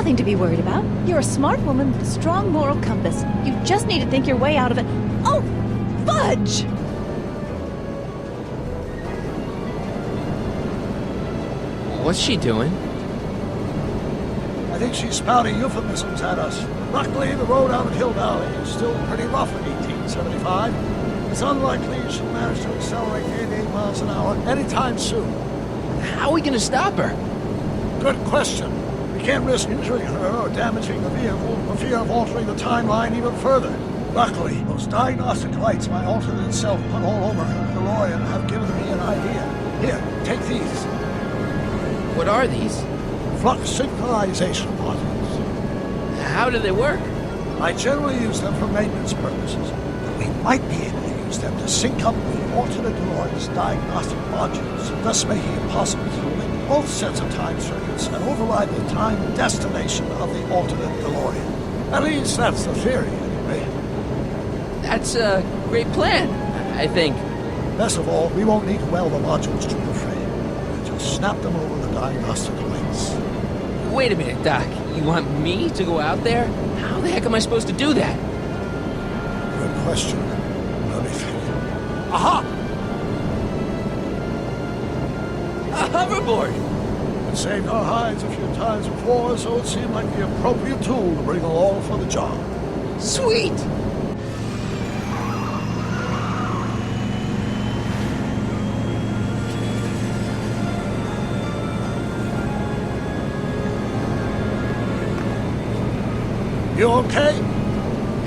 nothing to be worried about. You're a smart woman with a strong moral compass. You just need to think your way out of it. Oh, fudge! What's she doing? I think she's spouting euphemisms at us. Luckily, the road out of Hill Valley is still pretty rough in 1875. It's unlikely she'll manage to accelerate 88 miles an hour anytime soon. How are we gonna stop her? Good question. We can't risk injuring her or damaging the vehicle for fear of altering the timeline even further. Luckily, those diagnostic lights my alternate self put all over her DeLorean have given me an idea. Here, take these. What are these? Flux synchronization modules. How do they work? I generally use them for maintenance purposes, but we might be able to use them to sync up the alternate DeLorean's diagnostic modules, thus making it possible to link both sets of time circuits and override the time destination of the alternate DeLorean. At least that's the theory, anyway. That's a great plan, I think. Best of all, we won't need to weld the modules to the frame. We'll just snap them over the diagnostic links. Wait a minute, Doc. You want me to go out there? How the heck am I supposed to do that? Good question. Let me think. Aha! A hoverboard! We saved our hides a few times before, so it seemed like the appropriate tool to bring along for the job. Sweet! You okay?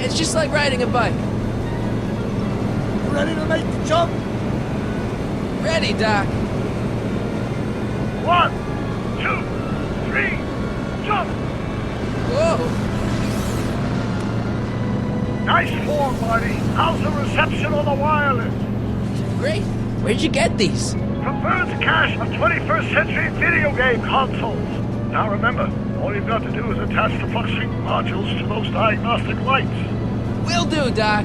It's just like riding a bike. You ready to make the jump? Ready, Doc. 1, 2, 3, jump! Whoa! Nice form, Marty. How's the reception on the wireless? Great. Where'd you get these? From Bird's cache of 21st century video game consoles. Now remember, all you've got to do is attach the flux sync modules to those diagnostic lights. Will do, Doc.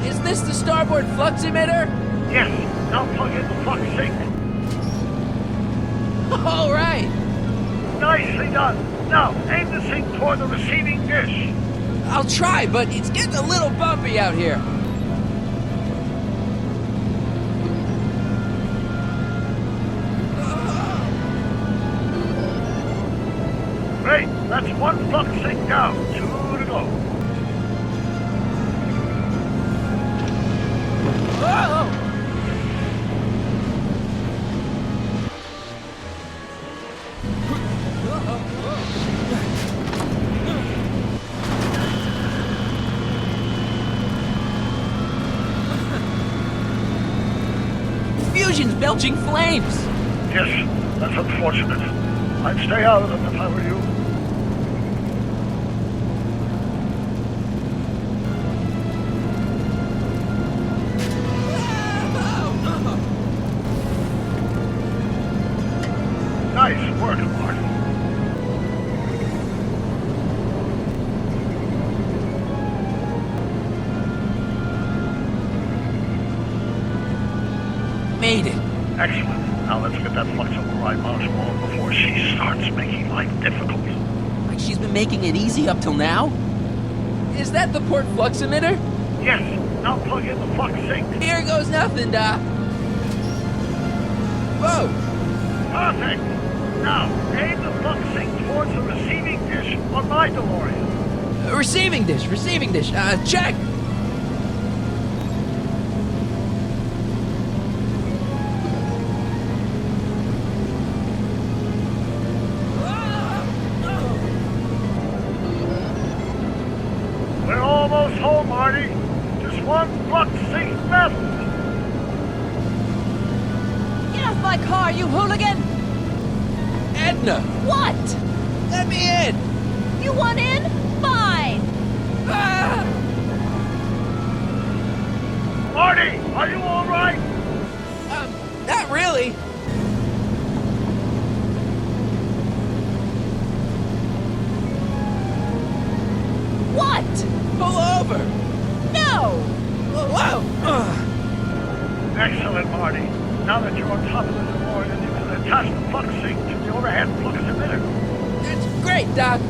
Is this the starboard flux emitter? Yes, now plug in the flux sync. All right. Nicely done. Now, aim the sync toward the receiving dish. I'll try, but it's getting a little bumpy out here. Great, that's one flux sync down. 2 to go. Whoa! Fusion's belching flames! Yes, that's unfortunate. I'd stay out of them if I were you. Nice work, Marty. Made it. Excellent. Now let's get that flux override module on before she starts making life difficult. Like she's been making it easy up till now? Is that the port flux emitter? Yes, now plug in the flux sync. Here goes nothing, Doc. Whoa! Perfect. Now, aim the flux sync towards the receiving dish on my DeLorean. Receiving dish. Check! We're almost home, Marty. Just one flux sync left. Get off my car, you hooligan! Edna! What? Let me in! You want in? Fine! Ah! Marty, are you all right? Not really. What? Pull over! No! Whoa! Excellent, Marty. Now that you're on top of the DeLorean, you can attach the flux sink to the overhead flux emitter. That's great, Doc.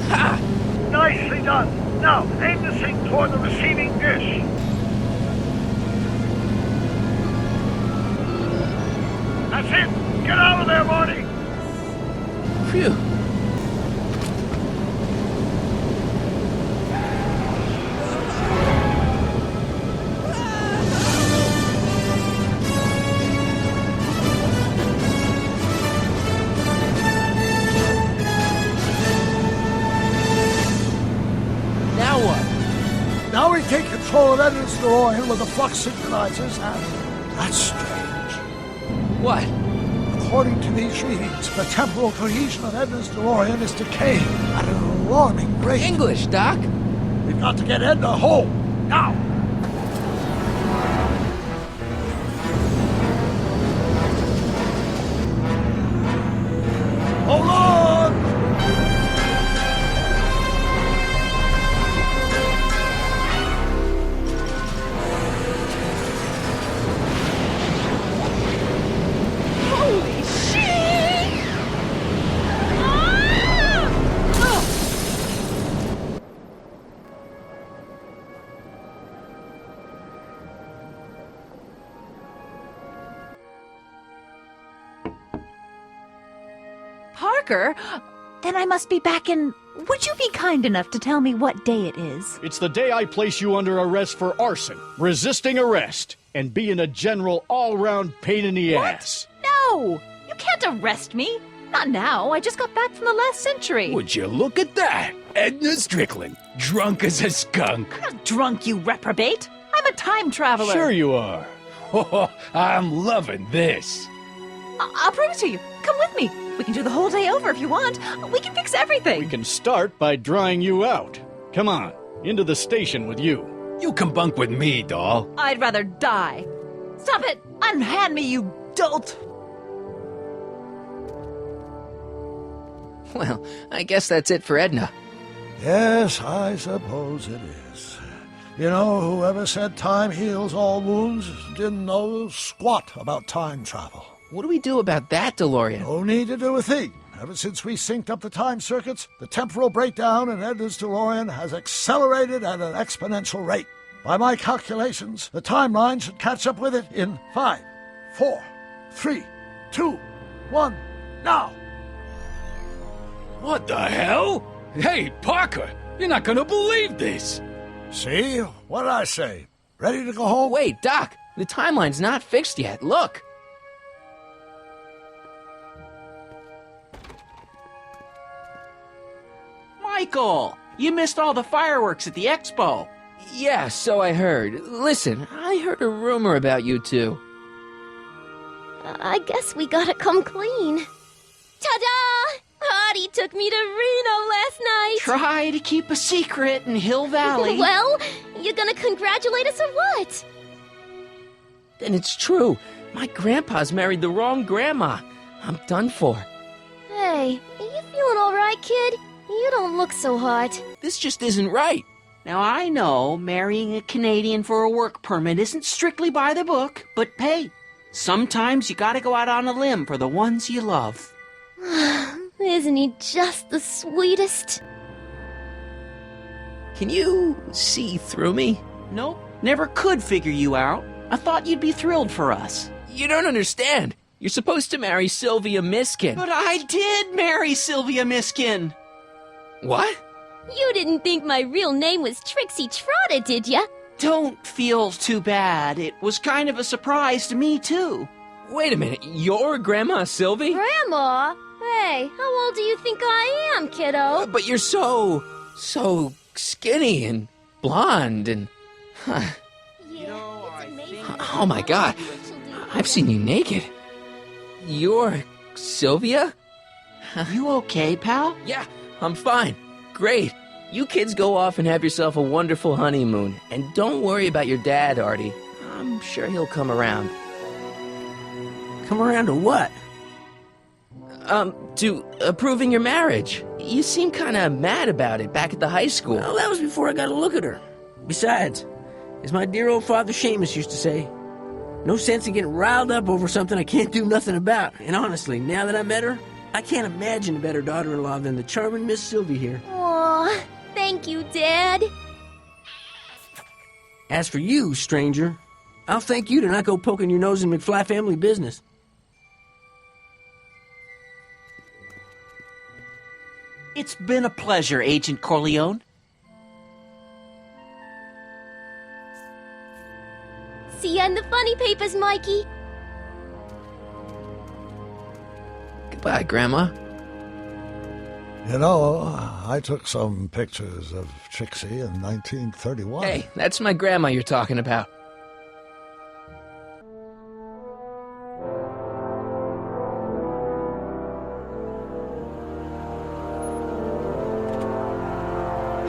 Ha! Nicely done. Now, aim the sink toward the receiving dish. That's it. Get out of there, Marty. Phew. Now what? Now we take control of Edna's DeLorean with the flux synchronizers, and that's strange. What? According to these readings, the temporal cohesion of Edna's DeLorean is decaying at an alarming rate. English, Doc. We've got to get Edna home, now! Hold on! Holy shit! Parker? Then I must be back in... Would you be kind enough to tell me what day it is? It's the day I place you under arrest for arson, resisting arrest, and being a general all-round pain in the ass. No! You can't arrest me. Not now. I just got back from the last century. Would you look at that? Edna Strickland, drunk as a skunk. I'm not drunk, you reprobate. I'm a time traveler. Sure you are. Oh, I'm loving this. I'll prove it to you. Come with me. We can do the whole day over if you want. We can fix everything. We can start by drying you out. Come on, into the station with you. You can bunk with me, doll. I'd rather die. Stop it! Unhand me, you dolt! Well, I guess that's it for Edna. Yes, I suppose it is. You know, whoever said time heals all wounds didn't know squat about time travel. What do we do about that, DeLorean? No need to do a thing. Ever since we synced up the time circuits, the temporal breakdown in Edna's DeLorean has accelerated at an exponential rate. By my calculations, the timeline should catch up with it in 5, 4, 3, 2, 1, now! What the hell? Hey, Parker, you're not gonna believe this. See? What did I say? Ready to go home? Wait, Doc, the timeline's not fixed yet. Look. Michael, you missed all the fireworks at the expo. Yeah, so I heard. Listen, I heard a rumor about you two. I guess we gotta come clean. Ta-da! Hardy took me to Reno last night. Try to keep a secret in Hill Valley. Well, you gonna congratulate us or what? Then it's true. My grandpa's married the wrong grandma. I'm done for. Hey, are you feeling all right, kid? You don't look so hot. This just isn't right. Now, I know marrying a Canadian for a work permit isn't strictly by the book, but hey, sometimes you gotta go out on a limb for the ones you love. Isn't he just the sweetest? Can you see through me? Nope, never could figure you out. I thought you'd be thrilled for us. You don't understand. You're supposed to marry Sylvia Miskin. But I did marry Sylvia Miskin. What? You didn't think my real name was Trixie Trotter, did ya? Don't feel too bad. It was kind of a surprise to me, too. Wait a minute, you're Grandma Sylvie? Grandma? Hey, how old do you think I am, kiddo? But you're so skinny and blonde and... Yeah, I it's amazing. Oh my God, I've seen you naked. You're Sylvia? You okay, pal? Yeah, I'm fine. Great. You kids go off and have yourself a wonderful honeymoon. And don't worry about your dad, Artie. I'm sure he'll come around. Come around to what? To approving your marriage. You seem kind of mad about it back at the high school. Well, that was before I got a look at her. Besides, as my dear old father Seamus used to say, No sense in getting riled up over something I can't do nothing about. And honestly, now that I met her, I can't imagine a better daughter-in-law than the charming Miss Sylvie here. Aw, thank you, Dad. As for you, stranger, I'll thank you to not go poking your nose in McFly family business. It's been a pleasure, Agent Corleone. See ya in the funny papers, Mikey. Goodbye, Grandma. You know, I took some pictures of Trixie in 1931. Hey, that's my grandma you're talking about.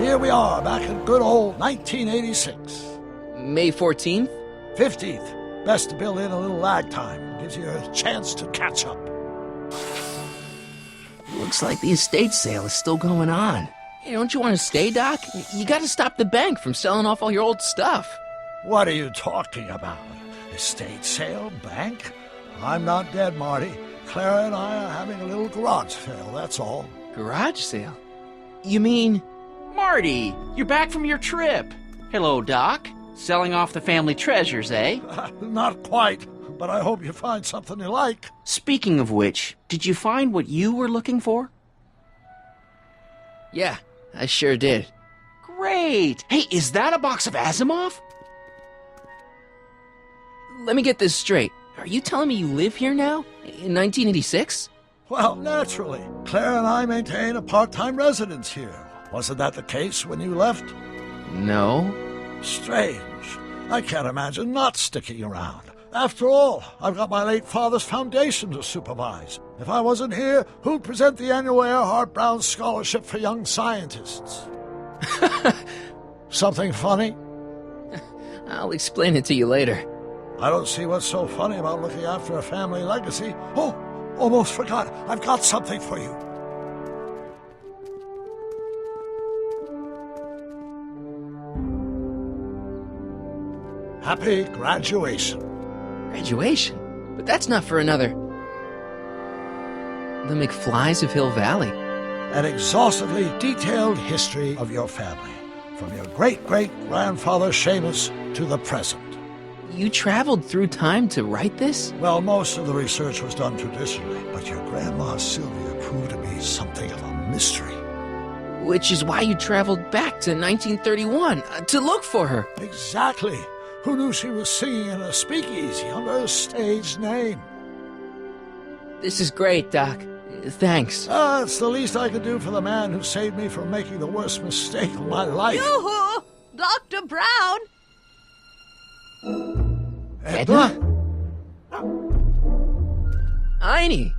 Here we are, back in good old 1986. May 14th? 15th. Best to build in a little lag time. Gives you a chance to catch up. Looks like the estate sale is still going on. Hey, don't you want to stay, Doc? You gotta stop the bank from selling off all your old stuff. What are you talking about? Estate sale? Bank? I'm not dead, Marty. Clara and I are having a little garage sale, that's all. Garage sale? You mean... Marty, you're back from your trip. Hello, Doc. Selling off the family treasures, eh? Not quite, but I hope you find something you like. Speaking of which, did you find what you were looking for? Yeah, I sure did. Great. Hey, is that a box of Asimov? Let me get this straight. Are you telling me you live here now? In 1986? Well, naturally. Clara and I maintain a part-time residence here. Wasn't that the case when you left? No. Strange. I can't imagine not sticking around. After all, I've got my late father's foundation to supervise. If I wasn't here, who'd present the annual Earhart Brown Scholarship for Young Scientists? Something funny? I'll explain it to you later. I don't see what's so funny about looking after a family legacy. Oh, almost forgot. I've got something for you. Happy graduation. Graduation? But that's not for another... The McFlys of Hill Valley. An exhaustively detailed history of your family, from your great-great-grandfather Seamus to the present. You traveled through time to write this? Well, most of the research was done traditionally, but your grandma Sylvia proved to be something of a mystery. Which is why you traveled back to 1931, to look for her. Exactly. Who knew she was singing in a speakeasy under a stage name? This is great, Doc. Thanks. It's the least I could do for the man who saved me from making the worst mistake of my life. Yoo-hoo! Dr. Brown! Edna? Einie!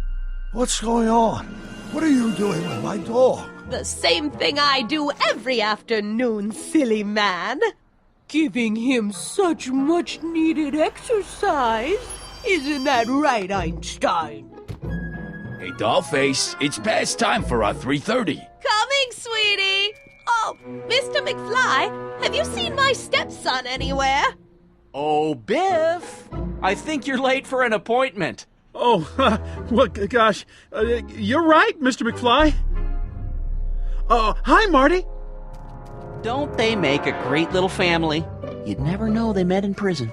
What's going on? What are you doing with my dog? The same thing I do every afternoon, silly man. Giving him such much-needed exercise. Isn't that right, Einstein? Hey, Dollface, it's past time for our 3:30. Coming, sweetie. Oh, Mr. McFly, have you seen my stepson anywhere? Oh, Biff. I think you're late for an appointment. Oh, well, gosh. You're right, Mr. McFly. Hi, Marty. Don't they make a great little family? You'd never know they met in prison.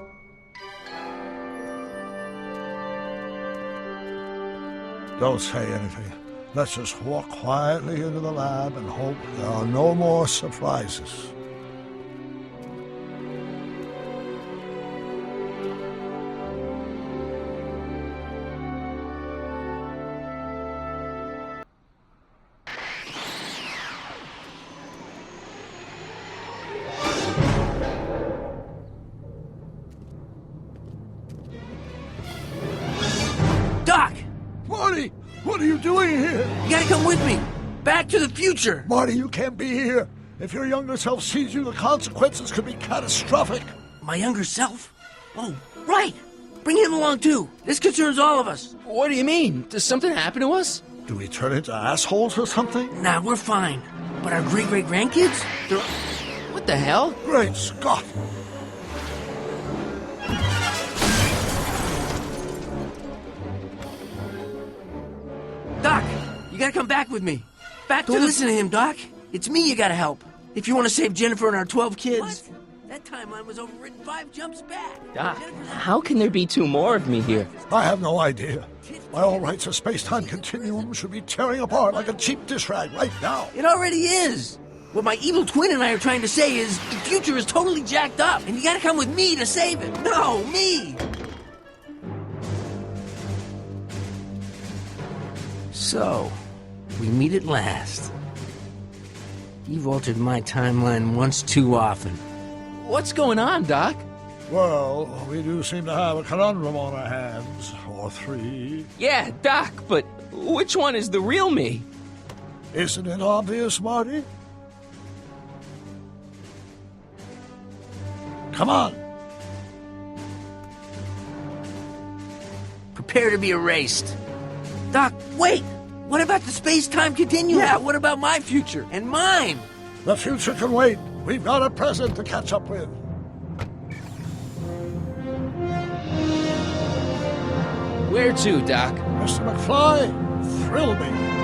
Don't say anything. Let's just walk quietly into the lab and hope there are no more surprises. Doc! Marty, what are you doing here? You gotta come with me! Back to the future! Marty, you can't be here. If your younger self sees you, the consequences could be catastrophic. My younger self? Oh, right! Bring him along too. This concerns all of us. What do you mean? Does something happen to us? Do we turn into assholes or something? Nah, we're fine. But our great-great-grandkids? They're... What the hell? Great Scott! You gotta come back with me. Don't listen to him, Doc. It's me you gotta help. If you want to save Jennifer and our 12 kids. What? That timeline was overwritten 5 jumps back. Doc, how can there be 2 more of me here? I have no idea. By all rights, a space-time continuum should be tearing apart like a cheap dish rag right now. It already is. What my evil twin and I are trying to say is the future is totally jacked up, and you gotta come with me to save it. No, me! So, we meet at last. You've altered my timeline once too often. What's going on, Doc? Well, we do seem to have a conundrum on our hands. Or 3. Yeah, Doc, but which one is the real me? Isn't it obvious, Marty? Come on. Prepare to be erased. Doc, wait! What about the space-time continuum? Yeah, what about my future? And mine? The future can wait. We've got a present to catch up with. Where to, Doc? Mr. McFly, thrill me.